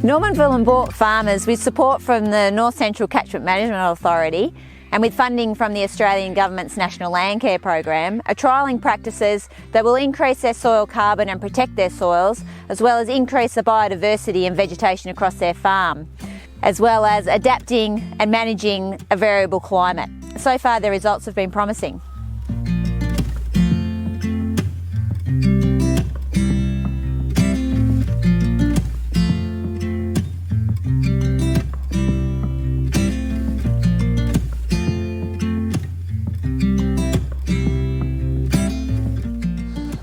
Normanville and Boort farmers, with support from the North Central Catchment Management Authority and with funding from the Australian Government's National Landcare Program, are trialling practices that will increase their soil carbon and protect their soils, as well as increase the biodiversity and vegetation across their farm, as well as adapting and managing a variable climate. So far, the results have been promising.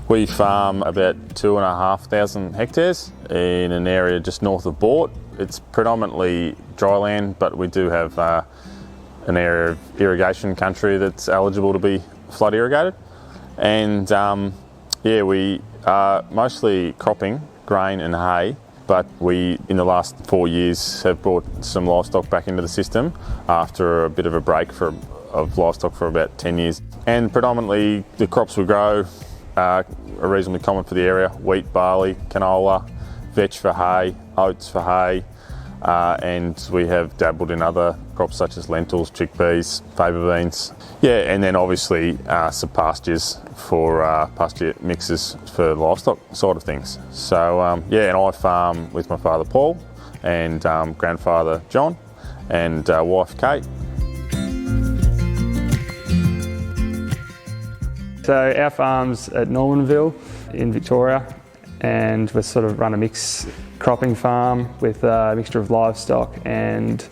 We farm about 2,500 hectares in an area just north of Boort. It's predominantly dry land, but we do have an area of irrigation country that's eligible to be flood irrigated. And we are mostly cropping grain and hay, but we, in the last 4 years, have brought some livestock back into the system after a bit of a break of livestock for about 10 years. And predominantly the crops we grow are reasonably common for the area: wheat, barley, canola, vetch for hay, oats for hay, and we have dabbled in other crops such as lentils, chickpeas, fava beans. Yeah, and then obviously some pastures for pasture mixes for the livestock side of things. So and I farm with my father Paul and grandfather John and wife Kate. So our farm's at Normanville in Victoria, and we sort of run a mixed cropping farm with a mixture of livestock and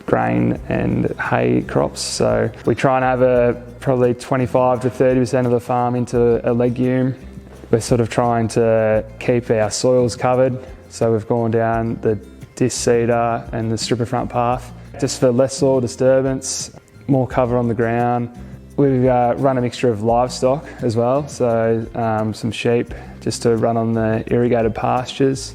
grain and hay crops. So we try and have probably 25 to 30% of the farm into a legume. We're sort of trying to keep our soils covered, so we've gone down the disc cedar and the stripper front path just for less soil disturbance, more cover on the ground. We've run a mixture of livestock as well, so some sheep just to run on the irrigated pastures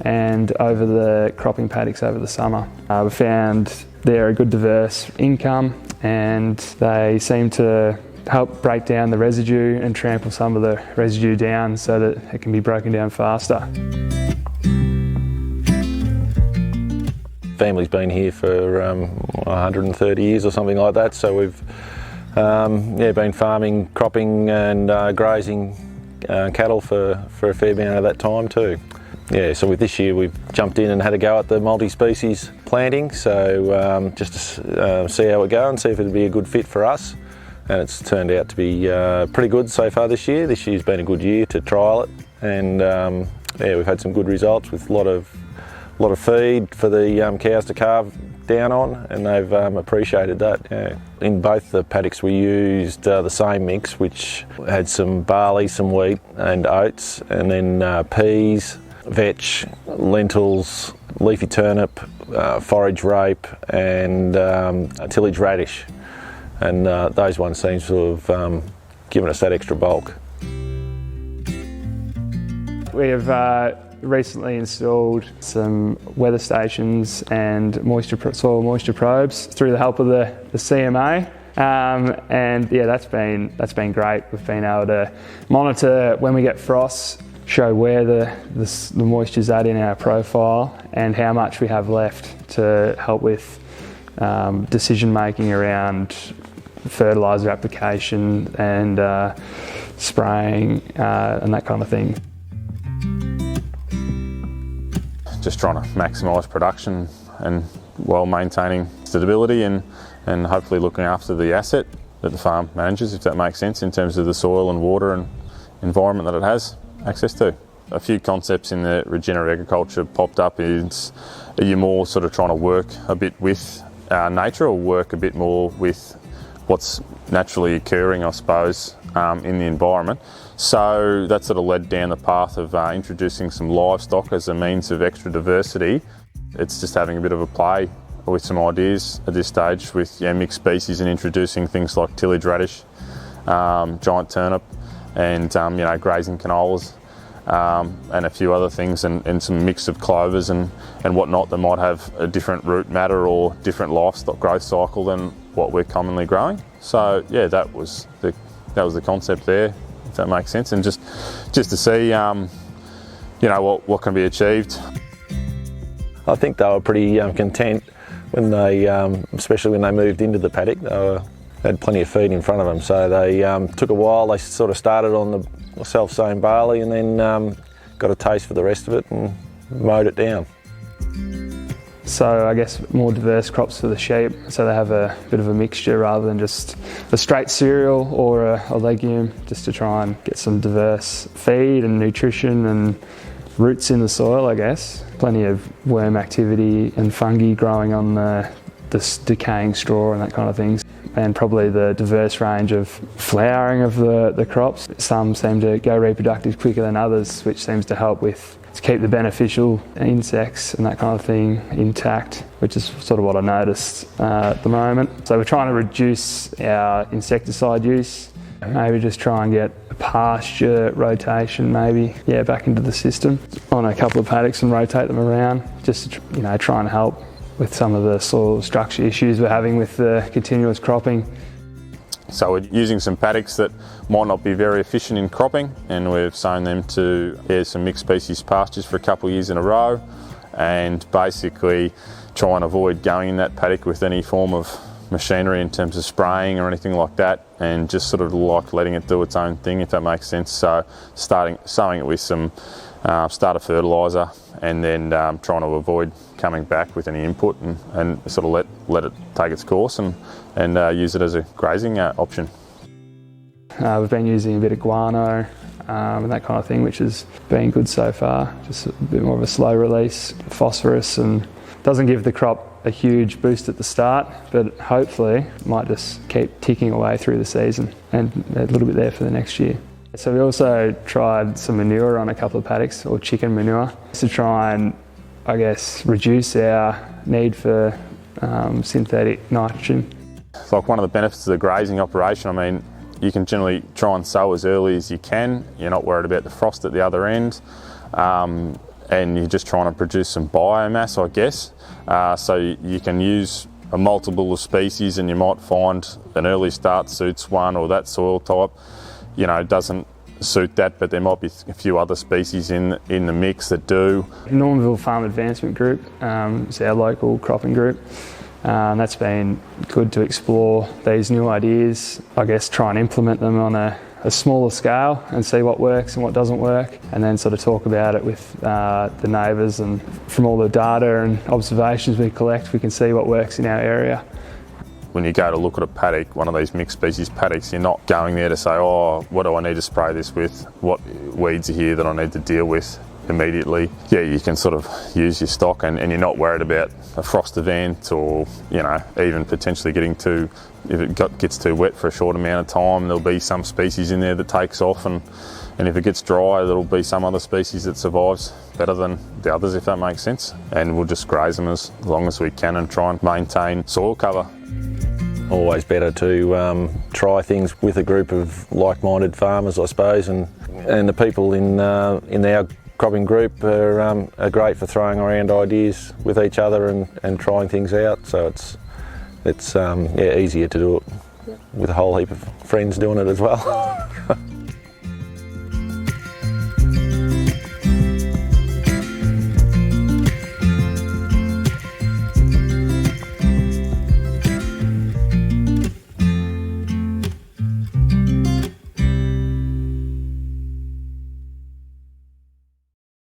and over the cropping paddocks over the summer. We found they're a good diverse income, and they seem to help break down the residue and trample some of the residue down so that it can be broken down faster. Family's been here for 130 years or something like that, so we've been farming, cropping and grazing cattle for a fair amount of that time too. Yeah, so with this year we've jumped in and had a go at the multi-species planting, so just to see how it goes and see if it'd be a good fit for us. And it's turned out to be pretty good so far this year. This year's been a good year to trial it, and we've had some good results with a lot of feed for the cows to calve down on, and they've appreciated that. Yeah. In both the paddocks we used the same mix, which had some barley, some wheat and oats, and then peas, vetch, lentils, leafy turnip, forage rape and tillage radish, and those ones seem to have given us that extra bulk. We have recently installed some weather stations and soil moisture probes through the help of the CMA, and yeah, that's been great. We've been able to monitor when we get frosts, show where the moisture's at in our profile and how much we have left to help with decision making around fertiliser application and spraying and that kind of thing. Just trying to maximise production and while maintaining stability and hopefully looking after the asset that the farm manages, if that makes sense, in terms of the soil and water and environment that it has access to. A few concepts in the regenerative agriculture popped up is, are you more sort of trying to work a bit with nature or work a bit more with what's naturally occurring, I suppose, in the environment? So that sort of led down the path of introducing some livestock as a means of extra diversity. It's just having a bit of a play with some ideas at this stage with mixed species and introducing things like tillage radish, giant turnip and grazing canolas and a few other things, and some mix of clovers and whatnot that might have a different root matter or different livestock growth cycle than what we're commonly growing. So yeah, that was the concept there, if that makes sense, and just to see what can be achieved. I think they were pretty content when they, especially when they moved into the paddock. They had plenty of feed in front of them, so they took a while. They sort of started on the self-sown barley and then got a taste for the rest of it and mowed it down. So I guess more diverse crops for the sheep, so they have a bit of a mixture rather than just a straight cereal or a legume, just to try and get some diverse feed and nutrition and roots in the soil, I guess. Plenty of worm activity and fungi growing on the decaying straw and that kind of things. And probably the diverse range of flowering of the crops. Some seem to go reproductive quicker than others, which seems to help to keep the beneficial insects and that kind of thing intact, which is sort of what I noticed at the moment. So we're trying to reduce our insecticide use, maybe just try and get a pasture rotation back into the system on a couple of paddocks and rotate them around, just to try and help with some of the soil structure issues we're having with the continuous cropping. So we're using some paddocks that might not be very efficient in cropping, and we've sown them to some mixed species pastures for a couple of years in a row, and basically try and avoid going in that paddock with any form of machinery in terms of spraying or anything like that, and just sort of like letting it do its own thing, if that makes sense. So sowing it with some starter fertiliser, and then trying to avoid coming back with any input, and sort of let it take its course and use it as a grazing option. We've been using a bit of guano and that kind of thing, which has been good so far. Just a bit more of a slow release phosphorus, and doesn't give the crop a huge boost at the start, but hopefully might just keep ticking away through the season and a little bit there for the next year. So we also tried some manure on a couple of paddocks, or chicken manure, to try and, I guess, reduce our need for synthetic nitrogen. Like, one of the benefits of the grazing operation, I mean, you can generally try and sow as early as you can. You're not worried about the frost at the other end, and you're just trying to produce some biomass, I guess. So you can use a multiple of species, and you might find an early start suits one, or that soil type doesn't suit that, but there might be a few other species in the mix that do. Normanville Farm Advancement Group is our local cropping group. That's been good to explore these new ideas, I guess, try and implement them on a smaller scale and see what works and what doesn't work, and then sort of talk about it with the neighbours, and from all the data and observations we collect, we can see what works in our area. When you go to look at a paddock, one of these mixed species paddocks, you're not going there to say, oh, what do I need to spray this with? What weeds are here that I need to deal with immediately? Yeah, you can sort of use your stock, and you're not worried about a frost event, or even potentially if it gets too wet for a short amount of time, there'll be some species in there that takes off, and if it gets dry, there'll be some other species that survives better than the others, if that makes sense. And we'll just graze them as long as we can and try and maintain soil cover. Always better to try things with a group of like-minded farmers, I suppose, and the people in our cropping group are great for throwing around ideas with each other and trying things out. So it's easier to do it with a whole heap of friends doing it as well.